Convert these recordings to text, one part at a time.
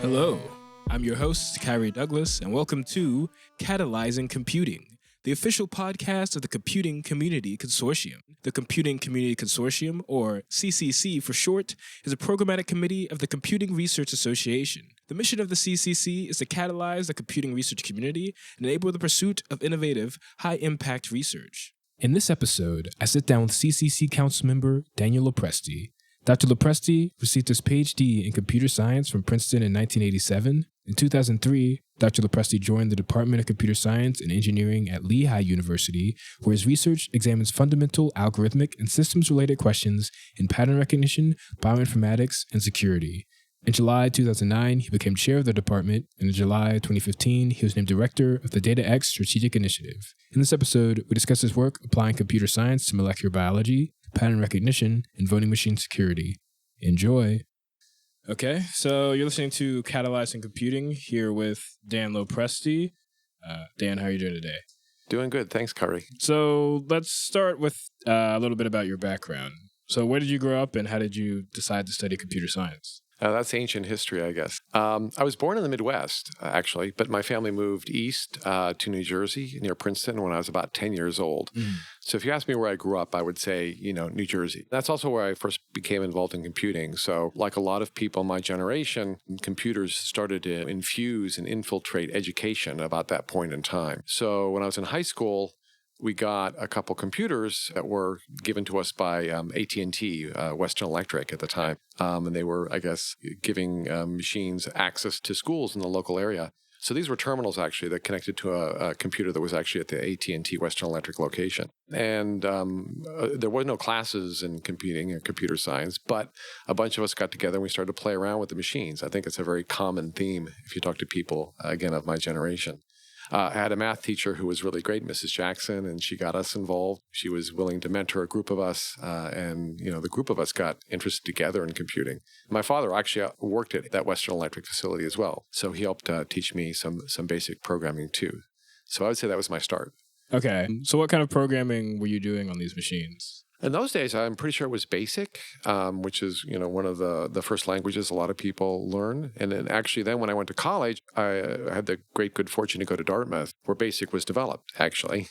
Hello, I'm your host, Khari Douglas, and welcome to Catalyzing Computing, the official podcast of the Computing Community Consortium. The Computing Community Consortium, or CCC for short, is a programmatic committee of the Computing Research Association. The mission of the CCC is to catalyze the computing research community and enable the pursuit of innovative, high-impact research. In this episode, I sit down with CCC Council member Daniel Lopresti. Dr. Lopresti received his PhD in computer science from Princeton in 1987. In 2003, Dr. Lopresti joined the Department of Computer Science and Engineering at Lehigh University, where his research examines fundamental algorithmic and systems-related questions in pattern recognition, bioinformatics, and security. In July 2009, he became chair of the department, and in July 2015, he was named director of the DataX Strategic Initiative. In this episode, we discuss his work applying computer science to molecular biology, pattern recognition, and voting machine security. Enjoy. Okay, so you're listening to Catalyzing Computing here with Dan Lopresti. Dan, how are you doing today? Doing good. Thanks, Khari. So let's start with a little bit about your background. So where did you grow up and how did you decide to study computer science? That's ancient history, I guess. I was born in the Midwest, actually, but my family moved east to New Jersey, near Princeton, when I was about 10 years old. So if you ask me where I grew up, I would say, New Jersey. That's also where I first became involved in computing. So like a lot of people my generation, computers started to infuse and infiltrate education about that point in time. So when I was in high school, we got a couple computers that were given to us by AT&T, Western Electric at the time. And they were, I guess, giving machines access to schools in the local area. So these were terminals, actually, that connected to a computer that was actually at the AT&T Western Electric location. And there were no classes in computing or computer science, but a bunch of us got together and we started to play around with the machines. I think it's a very common theme if you talk to people, again, of my generation. I had a math teacher who was really great, Mrs. Jackson, and she got us involved. She was willing to mentor a group of us, and the group of us got interested together in computing. My father actually worked at that Western Electric facility as well, so he helped teach me some basic programming too. So I would say that was my start. Okay, so what kind of programming were you doing on these machines? In those days, I'm pretty sure it was BASIC, which is, one of the first languages a lot of people learn. And then actually then when I went to college, I had the great good fortune to go to Dartmouth, where BASIC was developed, actually.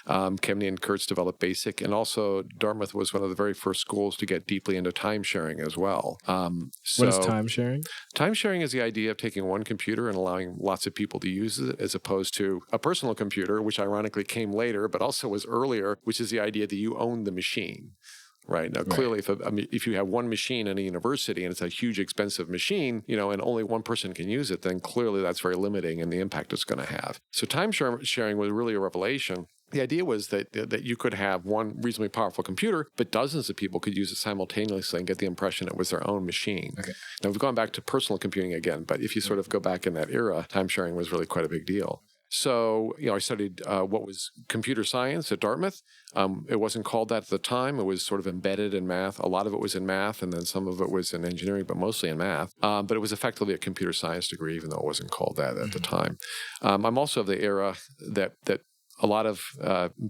Kemeny and Kurtz developed BASIC. And also Dartmouth was one of the very first schools to get deeply into time sharing as well. What is time sharing? Time sharing is the idea of taking one computer and allowing lots of people to use it, as opposed to a personal computer, which ironically came later, but also was earlier, which is the idea that you own the machine. Right. Now, clearly, if you have one machine in a university and it's a huge, expensive machine, and only one person can use it, then clearly that's very limiting in the impact it's going to have. So time sharing was really a revelation. The idea was that you could have one reasonably powerful computer, but dozens of people could use it simultaneously and get the impression it was their own machine. Okay. Now, we've gone back to personal computing again, but if you sort of go back in that era, time sharing was really quite a big deal. So, I studied what was computer science at Dartmouth. It wasn't called that at the time. It was sort of embedded in math. A lot of it was in math, and then some of it was in engineering, but mostly in math. But it was effectively a computer science degree, even though it wasn't called that at the time. I'm also of the era that a lot of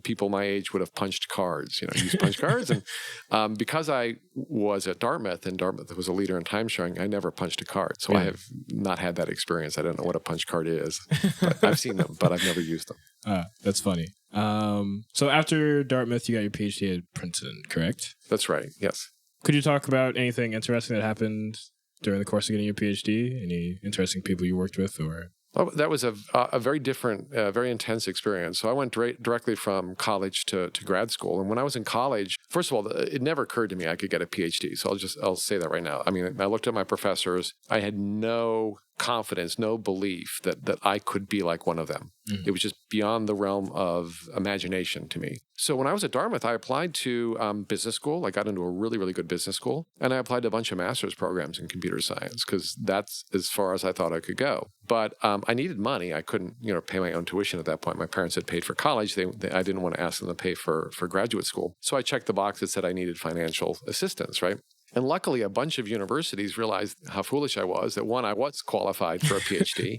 people my age would have punched cards, used punch cards. And because I was at Dartmouth, and Dartmouth was a leader in time sharing, I never punched a card. So I have not had that experience. I don't know what a punch card is. But I've seen them, but I've never used them. That's funny. So after Dartmouth, you got your PhD at Princeton, correct? That's right, yes. Could you talk about anything interesting that happened during the course of getting your PhD? Any interesting people you worked with, or... Well, that was a very different, very intense experience. So I went directly from college to grad school. And when I was in college, first of all, it never occurred to me I could get a PhD. So I'll say that right now. I mean, I looked at my professors. I had no confidence, no belief that I could be like one of them. It was just beyond the realm of imagination to me. So when I was at Dartmouth, I applied to business school. I got into a really, really good business school. And I applied to a bunch of master's programs in computer science because that's as far as I thought I could go. But I needed money. I couldn't, pay my own tuition at that point. My parents had paid for college. I didn't want to ask them to pay for graduate school. So I checked the box that said I needed financial assistance, right? And luckily, a bunch of universities realized how foolish I was, that one, I was qualified for a PhD,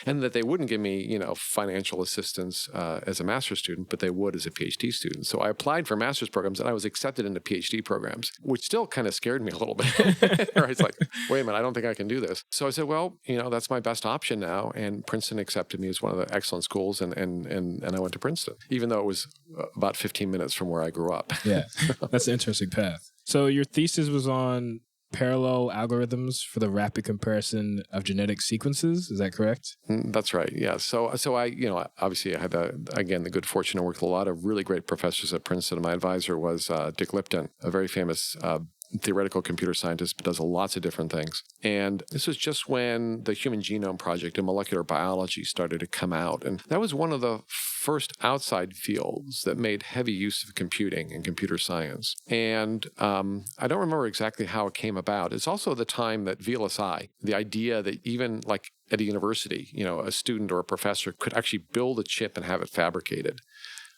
and that they wouldn't give me, financial assistance as a master's student, but they would as a PhD student. So I applied for master's programs, and I was accepted into PhD programs, which still kind of scared me a little bit. I was like, wait a minute, I don't think I can do this. So I said, well, that's my best option now. And Princeton accepted me as one of the excellent schools, and I went to Princeton, even though it was about 15 minutes from where I grew up. Yeah, that's an interesting path. So your thesis was on parallel algorithms for the rapid comparison of genetic sequences. Is that correct? That's right. Yeah. So I, obviously I had the good fortune to work with a lot of really great professors at Princeton. My advisor was Dick Lipton, a very famous theoretical computer scientist, but does lots of different things. And this was just when the Human Genome Project in molecular biology started to come out. And that was one of the first outside fields that made heavy use of computing and computer science. And I don't remember exactly how it came about. It's also the time that VLSI, the idea that even like at a university, a student or a professor could actually build a chip and have it fabricated.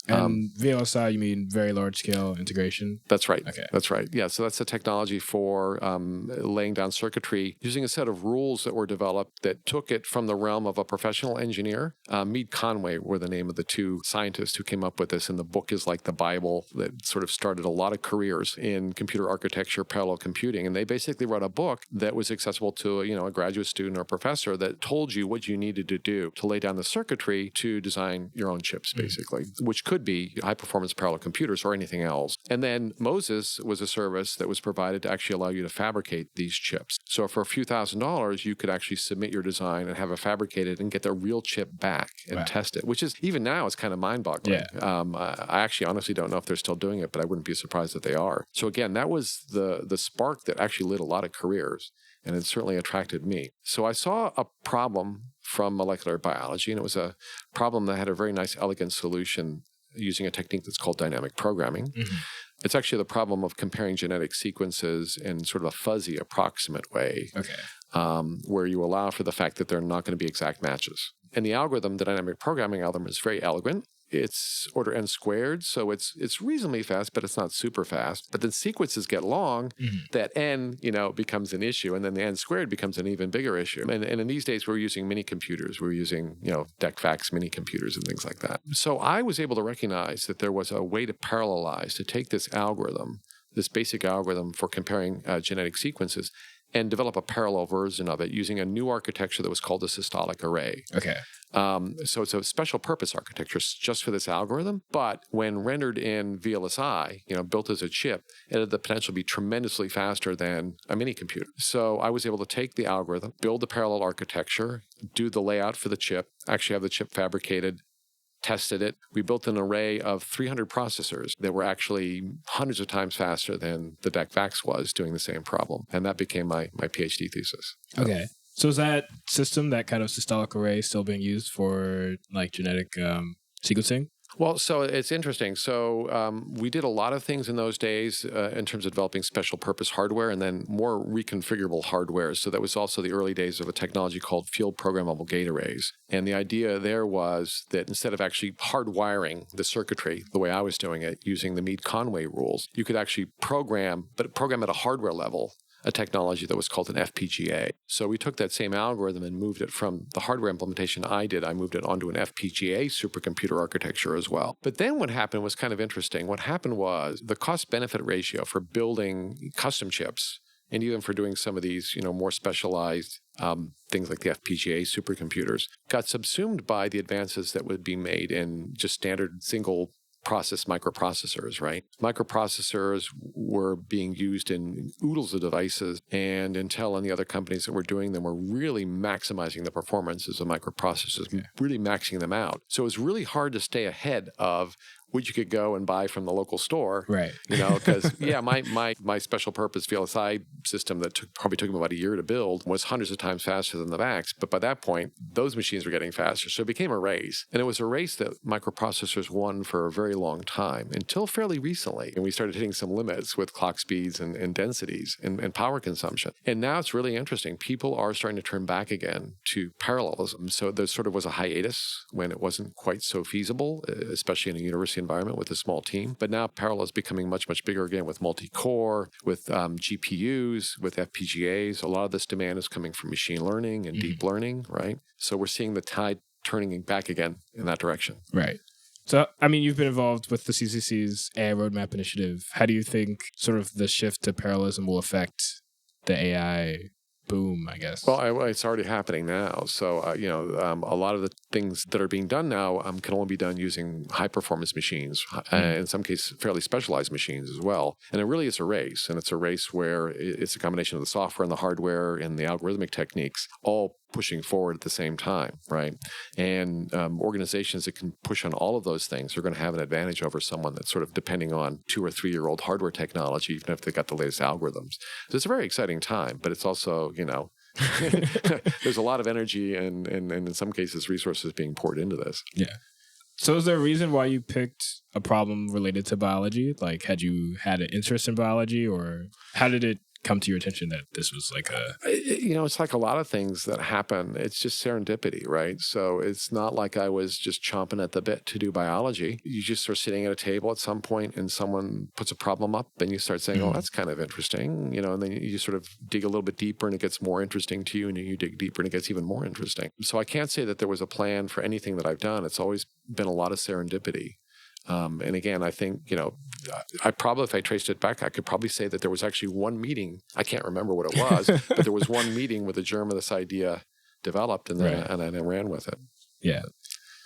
And VLSI, you mean very large scale integration? That's right. Okay. That's right. Yeah. So that's the technology for laying down circuitry using a set of rules that were developed that took it from the realm of a professional engineer. Mead Conway were the name of the two scientists who came up with this. And the book is like the Bible that sort of started a lot of careers in computer architecture, parallel computing. And they basically wrote a book that was accessible to a graduate student or professor that told you what you needed to do to lay down the circuitry to design your own chips, basically, which could be high-performance parallel computers or anything else. And then Moses was a service that was provided to actually allow you to fabricate these chips. So for a few $1,000s, you could actually submit your design and have it fabricated and get the real chip back and test it, which is, even now, it's kind of mind-boggling. Yeah. I actually honestly don't know if they're still doing it, but I wouldn't be surprised if they are. So again, that was the spark that actually lit a lot of careers, and it certainly attracted me. So I saw a problem from molecular biology, and it was a problem that had a very nice, elegant solution using a technique that's called dynamic programming. Mm-hmm. It's actually the problem of comparing genetic sequences in sort of a fuzzy, approximate way, where you allow for the fact that they're not going to be exact matches. And the algorithm, the dynamic programming algorithm, is very elegant. It's order n squared, so it's reasonably fast, but it's not super fast. But then sequences get long, that n, becomes an issue, and then the n squared becomes an even bigger issue. And in these days, we're using mini computers. We're using, DECFAX mini computers and things like that. So I was able to recognize that there was a way to parallelize, to take this algorithm, this basic algorithm for comparing genetic sequences, and develop a parallel version of it using a new architecture that was called the Systolic array. Okay. So it's a special purpose architecture just for this algorithm, but when rendered in VLSI, built as a chip, it had the potential to be tremendously faster than a mini computer. So I was able to take the algorithm, build the parallel architecture, do the layout for the chip, actually have the chip fabricated, tested it. We built an array of 300 processors that were actually hundreds of times faster than the DECFAX was doing the same problem. And that became my PhD thesis. Okay. So is that system, that kind of systolic array, still being used for like genetic sequencing? Well, so it's interesting. So we did a lot of things in those days in terms of developing special purpose hardware and then more reconfigurable hardware. So that was also the early days of a technology called field programmable gate arrays. And the idea there was that instead of actually hardwiring the circuitry the way I was doing it using the Mead-Conway rules, you could actually program at a hardware level, a technology that was called an FPGA. So we took that same algorithm and moved it from the hardware implementation I moved it onto an FPGA supercomputer architecture as well. But then what happened was kind of interesting. What happened was the cost-benefit ratio for building custom chips and even for doing some of these, more specialized things like the FPGA supercomputers got subsumed by the advances that would be made in just standard single process microprocessors, right? Microprocessors were being used in oodles of devices, and Intel and the other companies that were doing them were really maximizing the performances of microprocessors, really maxing them out. So it was really hard to stay ahead of what you could go and buy from the local store. Right. Because, my special purpose VLSI system that probably took me about a year to build was hundreds of times faster than the VAX. But by that point, those machines were getting faster. So it became a race. And it was a race that microprocessors won for a very long time until fairly recently. And we started hitting some limits with clock speeds and densities and power consumption. And now it's really interesting. People are starting to turn back again to parallelism. So there sort of was a hiatus when it wasn't quite so feasible, especially in a university environment with a small team. But now parallel is becoming much, much bigger again with multi-core, with GPUs, with FPGAs. A lot of this demand is coming from machine learning and deep learning, right? So we're seeing the tide turning back again in that direction. Right. So, I mean, you've been involved with the CCC's AI Roadmap Initiative. How do you think sort of the shift to parallelism will affect the AI boom, I guess? Well, it's already happening now. So, a lot of the things that are being done now can only be done using high-performance machines, in some cases, fairly specialized machines as well. And it really is a race. And it's a race where it's a combination of the software and the hardware and the algorithmic techniques all pushing forward at the same time, right? And organizations that can push on all of those things are going to have an advantage over someone that's sort of depending on 2 or 3-year-old hardware technology, even if they got the latest algorithms. So it's a very exciting time, but it's also, there's a lot of energy and in some cases resources being poured into this. Yeah. So is there a reason why you picked a problem related to biology? Like, had you had an interest in biology, or how did it come to your attention that this was like it's like a lot of things that happen. It's just serendipity, right? So it's not like I was just chomping at the bit to do biology. You just are sitting at a table at some point and someone puts a problem up and you start saying, oh, that's kind of interesting, and then you sort of dig a little bit deeper and it gets more interesting to you, and you dig deeper and it gets even more interesting. So I can't say that there was a plan for anything that I've done. It's always been a lot of serendipity. And again, I think, I probably, if I traced it back, I could probably say that there was actually one meeting. I can't remember what it was, but there was one meeting with a germ of this idea developed, and then and I ran with it. Yeah.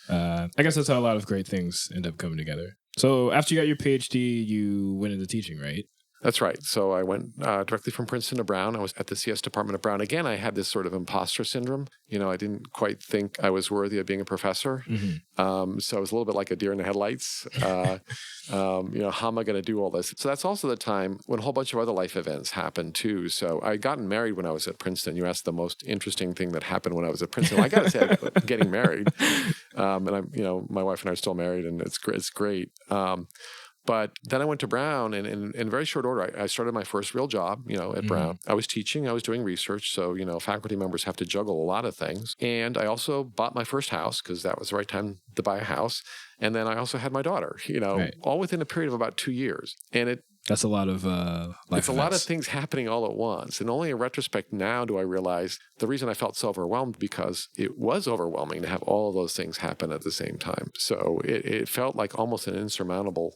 I guess that's how a lot of great things end up coming together. So after you got your PhD, you went into teaching, right? That's right. So I went directly from Princeton to Brown. I was at the CS department of Brown. Again, I had this sort of imposter syndrome. I didn't quite think I was worthy of being a professor. So I was a little bit like a deer in the headlights. How am I going to do all this? So that's also the time when a whole bunch of other life events happened too. So I gotten married when I was at Princeton. You asked the most interesting thing that happened when I was at Princeton. I got to say, I'm getting married. And I'm, my wife and I are still married, and it's great. But then I went to Brown, and in very short order, I started my first real job, at Brown. I was teaching, I was doing research. So, faculty members have to juggle a lot of things. And I also bought my first house because that was the right time to buy a house. And then I also had my daughter, all within a period of about 2 years. And that's a lot of life It's a lot of things happening all at once. And only in retrospect now do I realize the reason I felt so overwhelmed, because it was overwhelming to have all of those things happen at the same time. So it felt like almost an insurmountable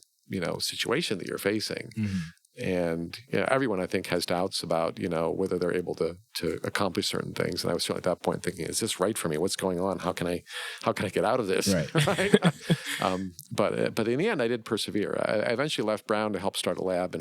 situation that you're facing. And everyone, I think, has doubts about, whether they're able to accomplish certain things. And I was certainly at that point thinking, is this right for me? What's going on? How can I get out of this? Right. But in the end, I did persevere. I eventually left Brown to help start a lab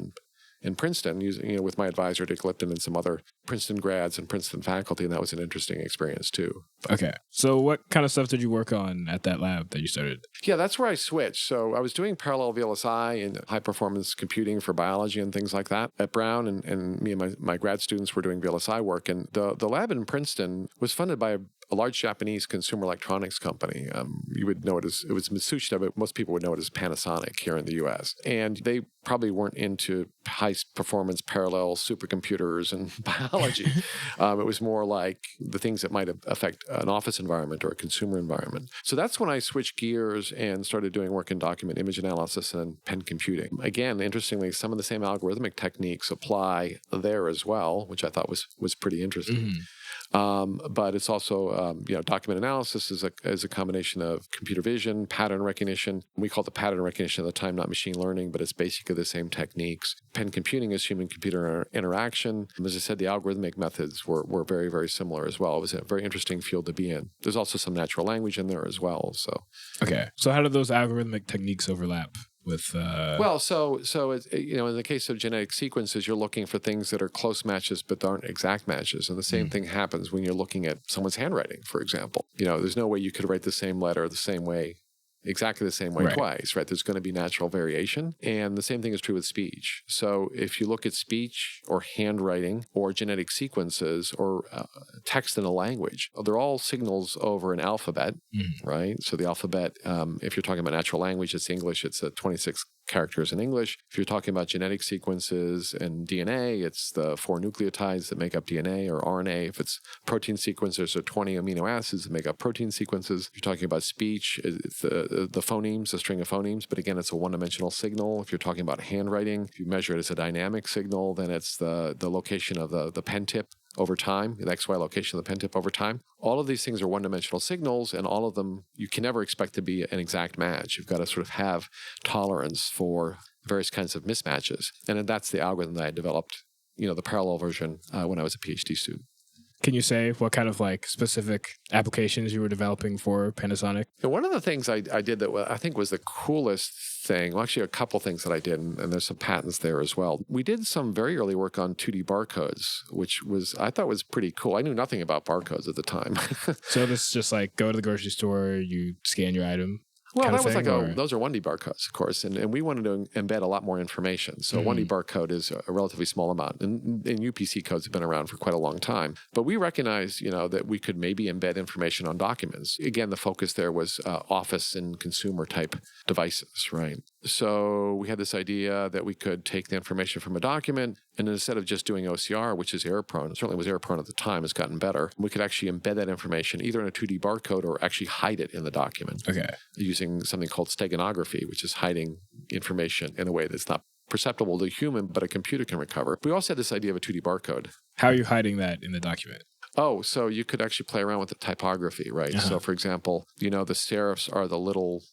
in Princeton, using, with my advisor, Dick Lipton, and some other Princeton grads and Princeton faculty. And that was an interesting experience too. Okay. So what kind of stuff did you work on at that lab that you started? Yeah, that's where I switched. So I was doing parallel VLSI and high performance computing for biology and things like that at Brown. And me and my grad students were doing VLSI work. And the lab in Princeton was funded by a large Japanese consumer electronics company. You would know it was Matsushita, but most people would know it as Panasonic here in the U.S. And they probably weren't into high-performance parallel supercomputers and biology. It was more like the things that might affect an office environment or a consumer environment. So that's when I switched gears and started doing work in document image analysis and pen computing. Again, interestingly, some of the same algorithmic techniques apply there as well, which I thought was pretty interesting. But it's also, document analysis is a combination of computer vision, pattern recognition. We called it pattern recognition at the time, not machine learning, but it's basically the same techniques. Pen computing is human-computer interaction. As I said, the algorithmic methods were very, very similar as well. It was a very interesting field to be in. There's also some natural language in there as well. So, okay. So how do those algorithmic techniques overlap with? So it's, in the case of genetic sequences, you're looking for things that are close matches but aren't exact matches. And the same thing happens when you're looking at someone's handwriting, for example. There's no way you could write the same letter the same way, exactly the same way twice, right? There's going to be natural variation. And the same thing is true with speech. So if you look at speech or handwriting or genetic sequences or text in a language, they're all signals over an alphabet, right? So the alphabet, if you're talking about natural language, it's English, it's a 26 characters in English. If you're talking about genetic sequences and DNA, it's the 4 nucleotides that make up DNA or RNA. If it's protein sequences, there are 20 amino acids that make up protein sequences. If you're talking about speech, it's the phonemes, the string of phonemes, but again, it's a one-dimensional signal. If you're talking about handwriting, if you measure it as a dynamic signal, then it's the location of the pen tip over time, the XY location of the pen tip over time. All of these things are one-dimensional signals, and all of them, you can never expect to be an exact match. You've got to sort of have tolerance for various kinds of mismatches. And that's the algorithm that I developed, the parallel version when I was a PhD student. Can you say what kind of specific applications you were developing for Panasonic? And one of the things I did that I think was the coolest thing, well, actually a couple things that I did, and there's some patents there as well. We did some very early work on 2D barcodes, which I thought was pretty cool. I knew nothing about barcodes at the time. So this is just like go to the grocery store, you scan your item. Well, that was those are 1D barcodes, of course, and we wanted to embed a lot more information. So 1D barcode is a relatively small amount, and UPC codes have been around for quite a long time. But we recognized, that we could maybe embed information on documents. Again, the focus there was office and consumer type devices, right? So we had this idea that we could take the information from a document, and instead of just doing OCR, which is error-prone, certainly was error-prone at the time, has gotten better, we could actually embed that information either in a 2D barcode or actually hide it in the document. Okay. Using something called steganography, which is hiding information in a way that's not perceptible to a human, but a computer can recover. We also had this idea of a 2D barcode. How are you hiding that in the document? Oh, so you could actually play around with the typography, right? Uh-huh. So, for example, the serifs are the little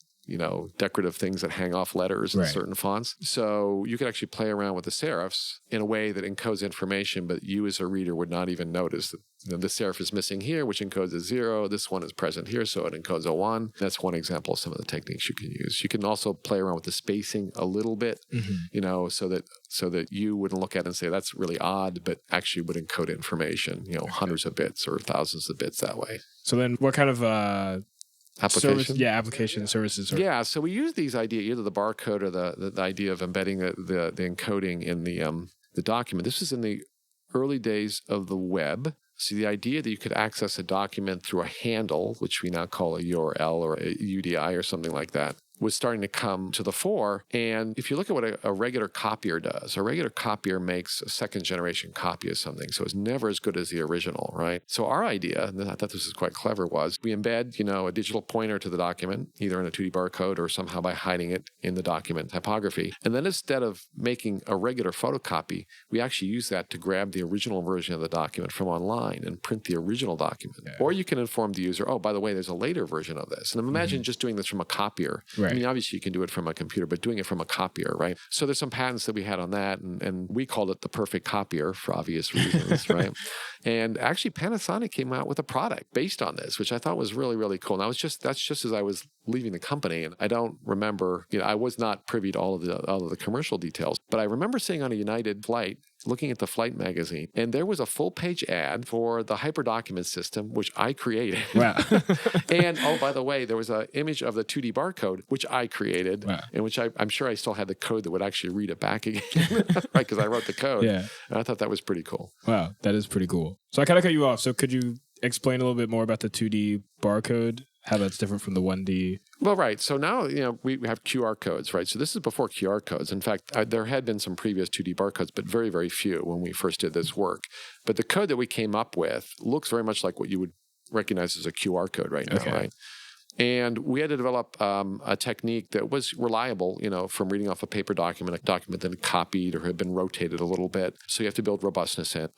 decorative things that hang off letters in certain fonts. So you could actually play around with the serifs in a way that encodes information, but you as a reader would not even notice that the serif is missing here, which encodes a 0. This one is present here, so it encodes a 1. That's one example of some of the techniques you can use. You can also play around with the spacing a little bit, so that you wouldn't look at it and say, that's really odd, but actually would encode information, hundreds of bits or thousands of bits that way. So then what kind of application? Application services. So we use these ideas, either the barcode or the idea of embedding the encoding in the document. This is in the early days of the web. So the idea that you could access a document through a handle, which we now call a URL or a UDI or something like that, was starting to come to the fore. And if you look at what a regular copier does, a regular copier makes a second-generation copy of something, so it's never as good as the original, right? So our idea, and I thought this was quite clever, was we embed, a digital pointer to the document, either in a 2D barcode or somehow by hiding it in the document typography. And then instead of making a regular photocopy, we actually use that to grab the original version of the document from online and print the original document. Yeah. Or you can inform the user, oh, by the way, there's a later version of this. And imagine just doing this from a copier. Right. I mean, obviously you can do it from a computer, but doing it from a copier, right? So there's some patents that we had on that, and we called it the perfect copier for obvious reasons, right? And actually Panasonic came out with a product based on this, which I thought was really, really cool. Now that's just as I was leaving the company, and I don't remember, I was not privy to all of the commercial details, but I remember seeing on a United flight, looking at the flight magazine, and there was a full-page ad for the hyperdocument system, which I created. Wow. And, oh, by the way, there was an image of the 2D barcode, which I created, and which I'm sure I still had the code that would actually read it back again, right? Because I wrote the code. Yeah. And I thought that was pretty cool. Wow, that is pretty cool. So I kind of cut you off. So could you explain a little bit more about the 2D barcode? How that's different from the 1D? Well, right. So now, we have QR codes, right? So this is before QR codes. In fact, there had been some previous 2D barcodes, but very, very few when we first did this work. But the code that we came up with looks very much like what you would recognize as a QR code right now, right? And we had to develop a technique that was reliable, from reading off a paper document, a document that had copied or had been rotated a little bit. So you have to build robustness in.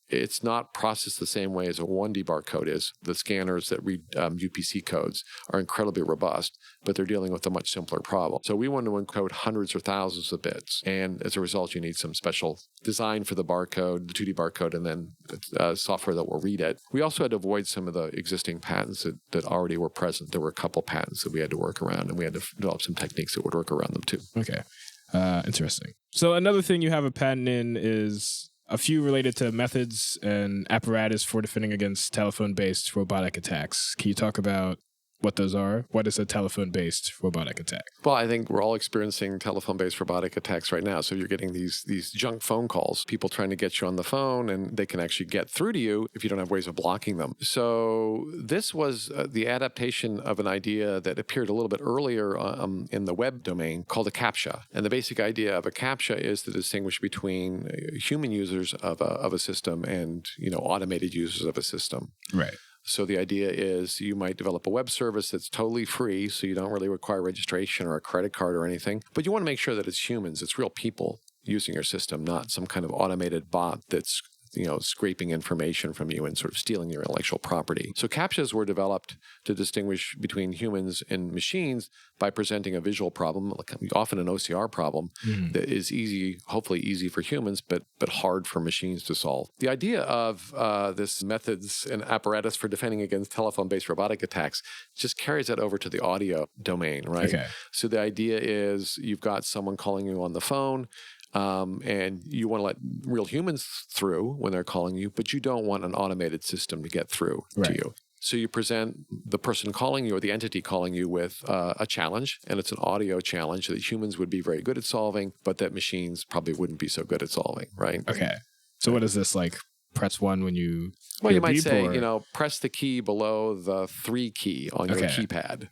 It's not processed the same way as a 1D barcode is. The scanners that read UPC codes are incredibly robust, but they're dealing with a much simpler problem. So we wanted to encode hundreds or thousands of bits. And as a result, you need some special design for the barcode, the 2D barcode, and then software that will read it. We also had to avoid some of the existing patents that already were present. There were a couple patents that we had to work around, and we had to develop some techniques that would work around them too. Okay. Interesting. So another thing you have a patent in is a few related to methods and apparatus for defending against telephone-based robotic attacks. Can you talk about what those are? What is a telephone-based robotic attack? Well, I think we're all experiencing telephone-based robotic attacks right now. So you're getting these junk phone calls, people trying to get you on the phone, and they can actually get through to you if you don't have ways of blocking them. So this was the adaptation of an idea that appeared a little bit earlier in the web domain called a CAPTCHA. And the basic idea of a CAPTCHA is to distinguish between human users of a system and automated users of a system. Right. So the idea is you might develop a web service that's totally free, so you don't really require registration or a credit card or anything. But you want to make sure that it's humans, it's real people using your system, not some kind of automated bot that's scraping information from you and sort of stealing your intellectual property. So CAPTCHAs were developed to distinguish between humans and machines by presenting a visual problem, often an OCR problem, that is hopefully easy for humans, but hard for machines to solve. The idea of this methods and apparatus for defending against telephone-based robotic attacks just carries that over to the audio domain, right? Okay. So the idea is you've got someone calling you on the phone, and you want to let real humans through when they're calling you, but you don't want an automated system to get through to you. So you present the person calling you or the entity calling you with a challenge, and it's an audio challenge that humans would be very good at solving, but that machines probably wouldn't be so good at solving, right? Okay. So what is this, like press 1 when you Well, you might say, press the key below the 3 key on your keypad.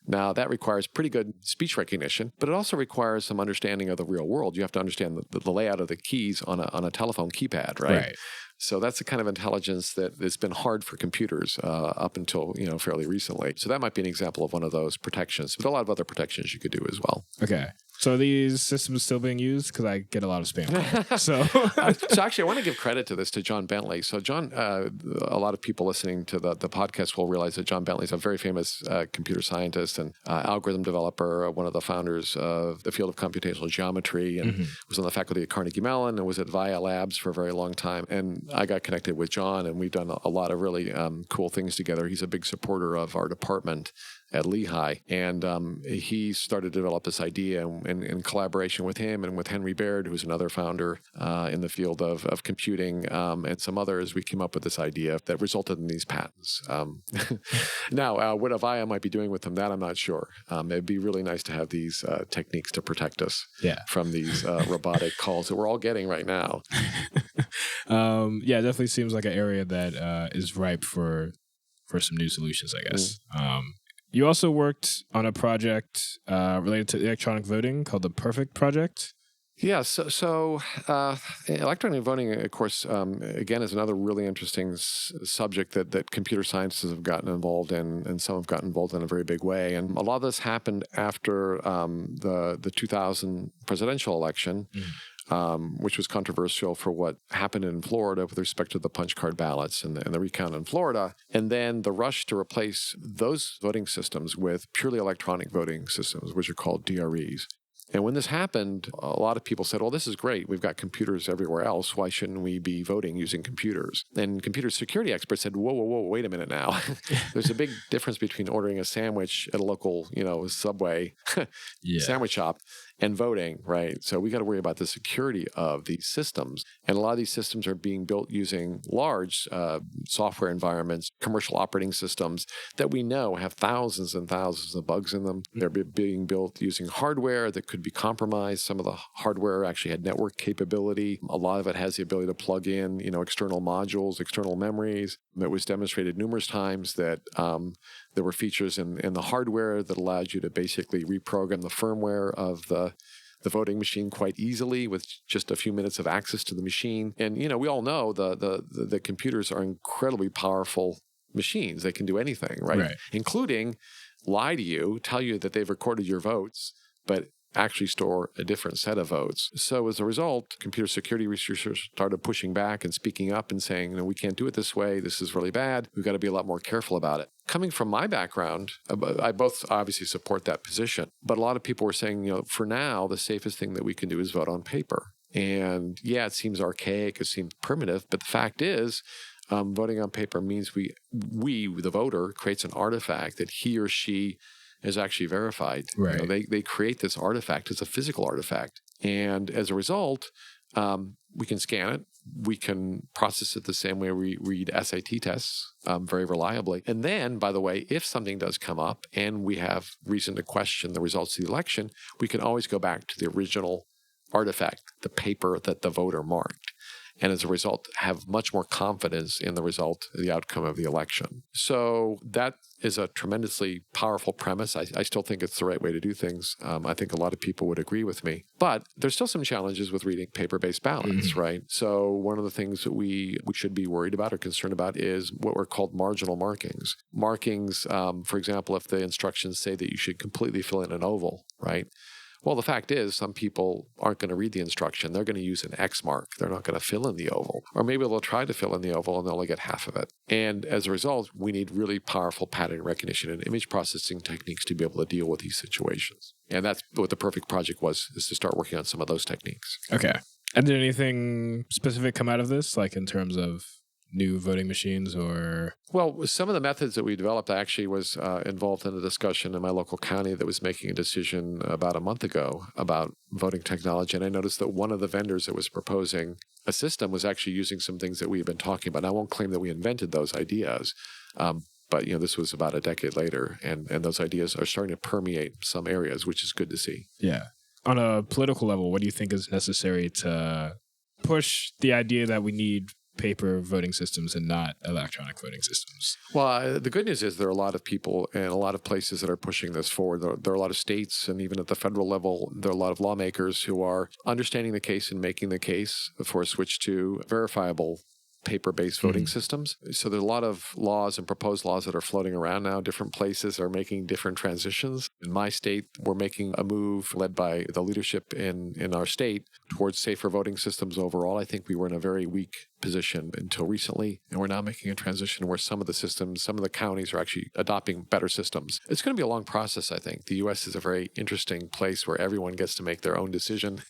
Now, that requires pretty good speech recognition, but it also requires some understanding of the real world. You have to understand the layout of the keys on a telephone keypad, right? So that's the kind of intelligence that has been hard for computers up until fairly recently. So that might be an example of one of those protections, but a lot of other protections you could do as well. Okay. So are these systems still being used? Because I get a lot of spam calls. So actually, I want to give credit to John Bentley. So John, a lot of people listening to the podcast will realize that John Bentley is a very famous computer scientist and algorithm developer, one of the founders of the field of computational geometry, and was on the faculty at Carnegie Mellon and was at VIA Labs for a very long time. And I got connected with John, and we've done a lot of really cool things together. He's a big supporter of our department at Lehigh, and he started to develop this idea in collaboration with him and with Henry Baird, who's another founder in the field of computing, and some others. We came up with this idea that resulted in these patents. Now, what Avaya might be doing with them, that I'm not sure. It'd be really nice to have these techniques to protect us from these robotic calls that we're all getting right now. It definitely seems like an area that is ripe for some new solutions, I guess. You also worked on a project related to electronic voting called the Perfect Project. Yeah, so electronic voting, of course, again, is another really interesting subject that computer scientists have gotten involved in, and some have gotten involved in a very big way. And a lot of this happened after the 2000 presidential election, which was controversial for what happened in Florida with respect to the punch card ballots and the recount in Florida. And then the rush to replace those voting systems with purely electronic voting systems, which are called DREs. And when this happened, a lot of people said, well, this is great. We've got computers everywhere else. Why shouldn't we be voting using computers? And computer security experts said, whoa, wait a minute now. There's a big difference between ordering a sandwich at a local, Subway sandwich shop and voting, right? So we got to worry about the security of these systems. And a lot of these systems are being built using large software environments, commercial operating systems that we know have thousands and thousands of bugs in them. They're being built using hardware that could be compromised. Some of the hardware actually had network capability. A lot of it has the ability to plug in, external modules, external memories. It was demonstrated numerous times that there were features in the hardware that allowed you to basically reprogram the firmware of the voting machine quite easily with just a few minutes of access to the machine. And, we all know the computers are incredibly powerful machines. They can do anything, right? Including lie to you, tell you that they've recorded your votes, but actually store a different set of votes. So as a result, computer security researchers started pushing back and speaking up and saying, we can't do it this way. This is really bad. We've got to be a lot more careful about it. Coming from my background, I both obviously support that position, but a lot of people were saying, for now, the safest thing that we can do is vote on paper. And it seems archaic, it seems primitive, but the fact is, voting on paper means we, the voter, creates an artifact that he or she is actually verified. Right. They create this artifact. It's a physical artifact. And as a result, we can scan it, we can process it the same way we read SAT tests very reliably. And then, by the way, if something does come up and we have reason to question the results of the election, we can always go back to the original artifact, the paper that the voter marked. And as a result, have much more confidence in the result, the outcome of the election. So that is a tremendously powerful premise. I still think it's the right way to do things. I think a lot of people would agree with me. But there's still some challenges with reading paper-based ballots, right? So one of the things that we should be worried about or concerned about is what were called marginal markings. Markings, for example, if the instructions say that you should completely fill in an oval, right? Well, the fact is some people aren't going to read the instruction. They're going to use an X mark. They're not going to fill in the oval. Or maybe they'll try to fill in the oval and they'll only get half of it. And as a result, we need really powerful pattern recognition and image processing techniques to be able to deal with these situations. And that's what the perfect project was, is to start working on some of those techniques. Okay. And did anything specific come out of this, like in terms of new voting machines or? Well, some of the methods that we developed, I actually was involved in a discussion in my local county that was making a decision about a month ago about voting technology. And I noticed that one of the vendors that was proposing a system was actually using some things that we had been talking about. And I won't claim that we invented those ideas, but this was about a decade later. And those ideas are starting to permeate some areas, which is good to see. Yeah. On a political level, what do you think is necessary to push the idea that we need paper voting systems and not electronic voting systems? Well, the good news is there are a lot of people and a lot of places that are pushing this forward. There are a lot of states, and even at the federal level, there are a lot of lawmakers who are understanding the case and making the case for a switch to verifiable paper-based voting systems. So there's a lot of laws and proposed laws that are floating around now. Different places are making different transitions. In my state, we're making a move led by the leadership in our state towards safer voting systems overall. I think we were in a very weak position until recently, and we're now making a transition where some of the systems, some of the counties are actually adopting better systems. It's going to be a long process, I think. The U.S. is a very interesting place where everyone gets to make their own decision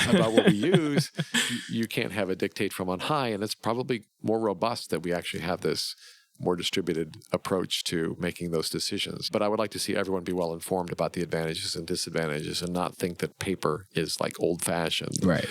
about what we use. You can't have a dictate from on high, and it's probably more robust that we actually have this more distributed approach to making those decisions. But I would like to see everyone be well informed about the advantages and disadvantages and not think that paper is like old-fashioned. Right.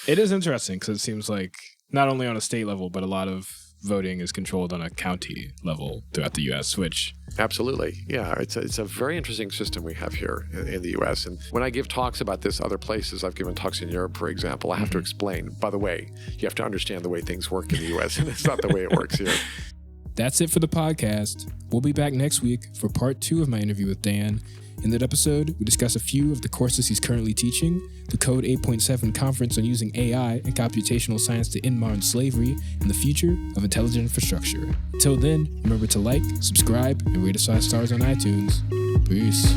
It is interesting because it seems like not only on a state level, but a lot of voting is controlled on a county level throughout the U.S., which... Absolutely. Yeah, it's a very interesting system we have here in the U.S. And when I give talks about this other places, I've given talks in Europe, for example, I have to explain, by the way, you have to understand the way things work in the U.S., and it's not the way it works here. That's it for the podcast. We'll be back next week for part 2 of my interview with Dan. In that episode, we discuss a few of the courses he's currently teaching, the Code 8.7 conference on using AI and computational science to end modern slavery, and the future of intelligent infrastructure. Until then, remember to like, subscribe, and rate us 5 stars on iTunes. Peace.